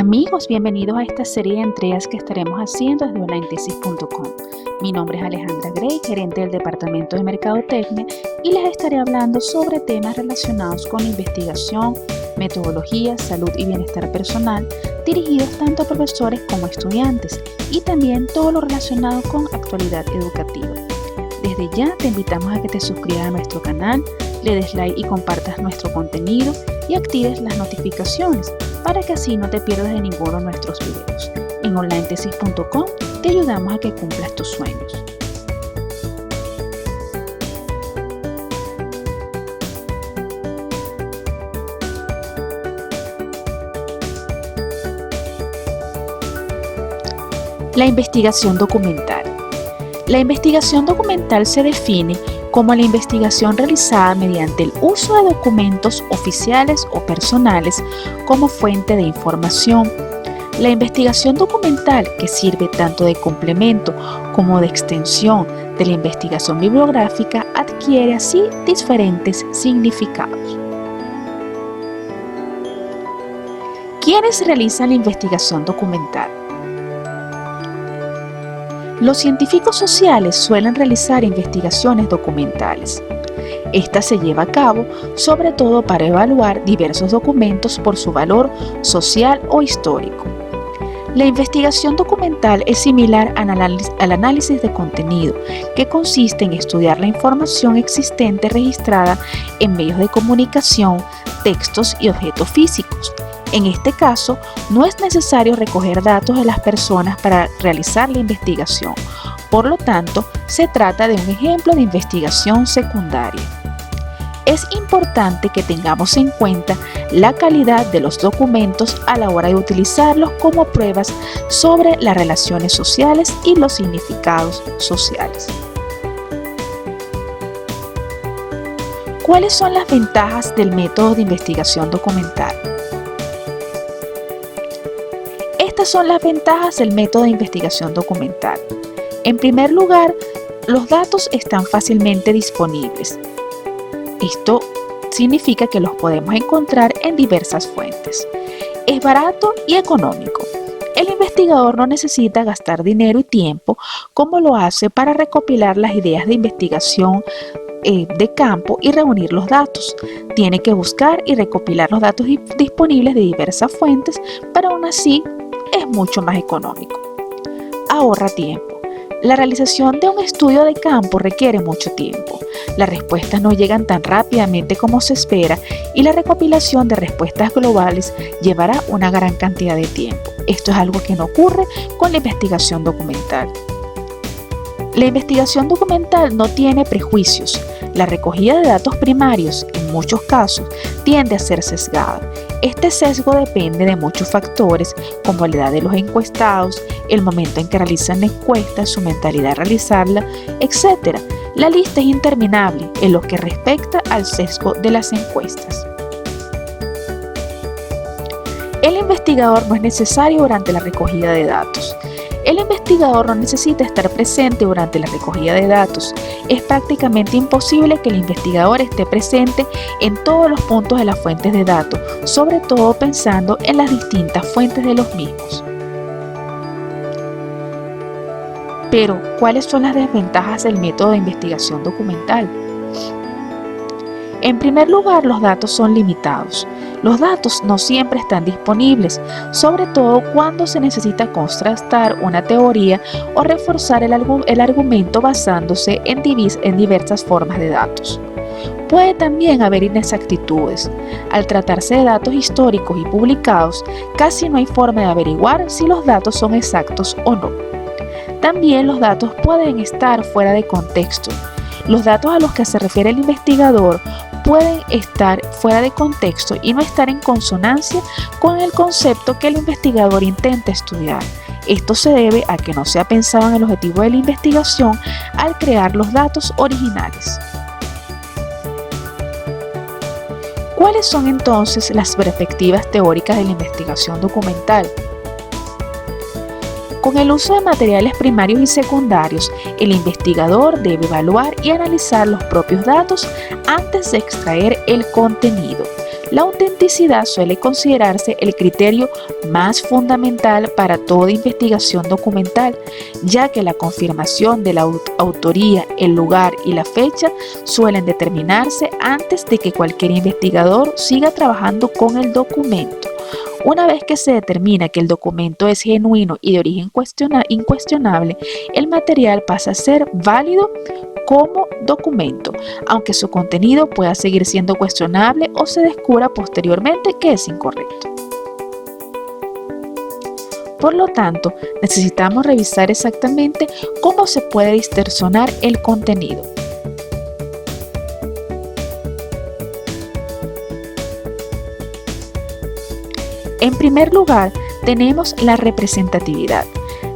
Amigos, bienvenidos a esta serie de entregas que estaremos haciendo desde onlinetesis.com. Mi nombre es Alejandra Gray, gerente del Departamento de Mercadotecnia, y les estaré hablando sobre temas relacionados con investigación, metodología, salud y bienestar personal, dirigidos tanto a profesores como a estudiantes, y también todo lo relacionado con actualidad educativa. Desde ya te invitamos a que te suscribas a nuestro canal, le des like y compartas nuestro contenido y actives las notificaciones para que así no te pierdas de ninguno de nuestros videos. En onlinetesis.com te ayudamos a que cumplas tus sueños. La investigación documental. La investigación documental se define como la investigación realizada mediante el uso de documentos oficiales o personales como fuente de información. La investigación documental, que sirve tanto de complemento como de extensión de la investigación bibliográfica, adquiere así diferentes significados. ¿Quiénes realizan la investigación documental? Los científicos sociales suelen realizar investigaciones documentales. Esta se lleva a cabo sobre todo para evaluar diversos documentos por su valor social o histórico. La investigación documental es similar al análisis de contenido, que consiste en estudiar la información existente registrada en medios de comunicación, textos y objetos físicos. En este caso, no es necesario recoger datos de las personas para realizar la investigación. Por lo tanto, se trata de un ejemplo de investigación secundaria. Es importante que tengamos en cuenta la calidad de los documentos a la hora de utilizarlos como pruebas sobre las relaciones sociales y los significados sociales. ¿Cuáles son las ventajas del método de investigación documental? Estas son las ventajas del método de investigación documental. En primer lugar, los datos están fácilmente disponibles. Esto significa que los podemos encontrar en diversas fuentes. Es barato y económico. El investigador no necesita gastar dinero y tiempo como lo hace para recopilar las ideas de investigación de campo y reunir los datos. Tiene que buscar y recopilar los datos disponibles de diversas fuentes, pero aún así es mucho más económico. Ahorra tiempo. La realización de un estudio de campo requiere mucho tiempo. Las respuestas no llegan tan rápidamente como se espera y la recopilación de respuestas globales llevará una gran cantidad de tiempo. Esto es algo que no ocurre con la investigación documental. La investigación documental no tiene prejuicios. La recogida de datos primarios, en muchos casos, tiende a ser sesgada. Este sesgo depende de muchos factores, como la edad de los encuestados, el momento en que realizan la encuesta, su mentalidad de realizarla, etc. La lista es interminable en lo que respecta al sesgo de las encuestas. El investigador no es necesario durante la recogida de datos. El investigador no necesita estar presente durante la recogida de datos. Es prácticamente imposible que el investigador esté presente en todos los puntos de las fuentes de datos, sobre todo pensando en las distintas fuentes de los mismos. Pero, ¿cuáles son las desventajas del método de investigación documental? En primer lugar, los datos son limitados. Los datos no siempre están disponibles, sobre todo cuando se necesita contrastar una teoría o reforzar el argumento basándose en diversas formas de datos. Puede también haber inexactitudes. Al tratarse de datos históricos y publicados, casi no hay forma de averiguar si los datos son exactos o no. También los datos pueden estar fuera de contexto. Los datos a los que se refiere el investigador pueden estar fuera de contexto y no estar en consonancia con el concepto que el investigador intenta estudiar. Esto se debe a que no se ha pensado en el objetivo de la investigación al crear los datos originales. ¿Cuáles son entonces las perspectivas teóricas de la investigación documental? Con el uso de materiales primarios y secundarios, el investigador debe evaluar y analizar los propios datos antes de extraer el contenido. La autenticidad suele considerarse el criterio más fundamental para toda investigación documental, ya que la confirmación de la autoría, el lugar y la fecha suelen determinarse antes de que cualquier investigador siga trabajando con el documento. Una vez que se determina que el documento es genuino y de origen incuestionable, el material pasa a ser válido como documento, aunque su contenido pueda seguir siendo cuestionable o se descubra posteriormente que es incorrecto. Por lo tanto, necesitamos revisar exactamente cómo se puede distorsionar el contenido. En primer lugar, tenemos la representatividad.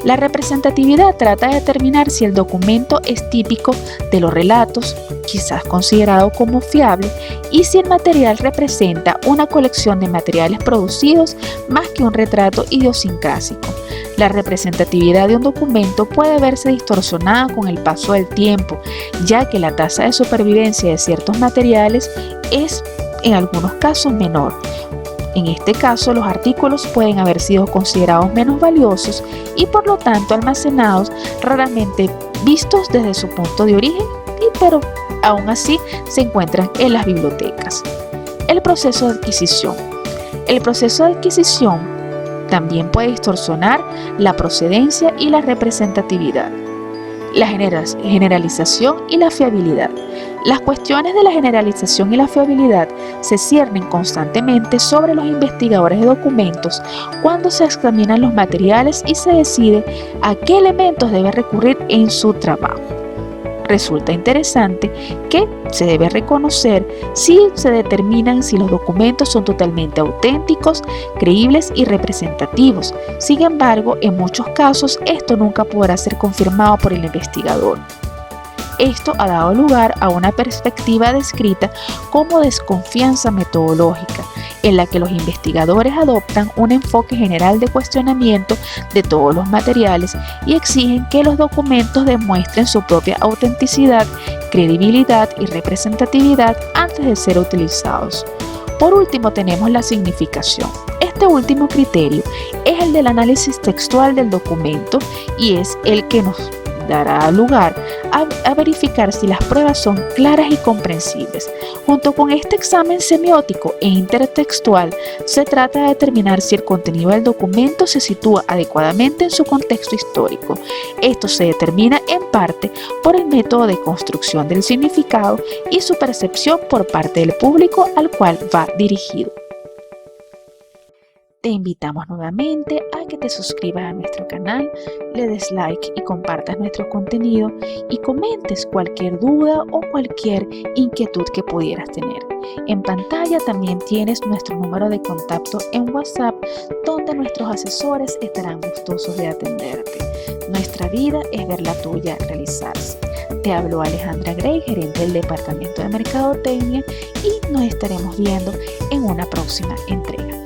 La representatividad trata de determinar si el documento es típico de los relatos, quizás considerado como fiable, y si el material representa una colección de materiales producidos más que un retrato idiosincrásico. La representatividad de un documento puede verse distorsionada con el paso del tiempo, ya que la tasa de supervivencia de ciertos materiales es en algunos casos menor. En este caso, los artículos pueden haber sido considerados menos valiosos y por lo tanto almacenados, raramente vistos desde su punto de origen, pero aún así se encuentran en las bibliotecas. El proceso de adquisición. El proceso de adquisición también puede distorsionar la procedencia y la representatividad. La generalización y la fiabilidad. Las cuestiones de la generalización y la fiabilidad se ciernen constantemente sobre los investigadores de documentos cuando se examinan los materiales y se decide a qué elementos debe recurrir en su trabajo. Resulta interesante que se debe reconocer si se determinan si los documentos son totalmente auténticos, creíbles y representativos. Sin embargo, en muchos casos esto nunca podrá ser confirmado por el investigador. Esto ha dado lugar a una perspectiva descrita como desconfianza metodológica, en la que los investigadores adoptan un enfoque general de cuestionamiento de todos los materiales y exigen que los documentos demuestren su propia autenticidad, credibilidad y representatividad antes de ser utilizados. Por último, tenemos la significación. Este último criterio es el del análisis textual del documento y es el que nos dará lugar a verificar si las pruebas son claras y comprensibles. Junto con este examen semiótico e intertextual, se trata de determinar si el contenido del documento se sitúa adecuadamente en su contexto histórico. Esto se determina en parte por el método de construcción del significado y su percepción por parte del público al cual va dirigido. Te invitamos nuevamente a que te suscribas a nuestro canal, le des like y compartas nuestro contenido y comentes cualquier duda o cualquier inquietud que pudieras tener. En pantalla también tienes nuestro número de contacto en WhatsApp, donde nuestros asesores estarán gustosos de atenderte. Nuestra vida es ver la tuya realizarse. Te habló Alejandra Grey, gerente del Departamento de Mercadotecnia, y nos estaremos viendo en una próxima entrega.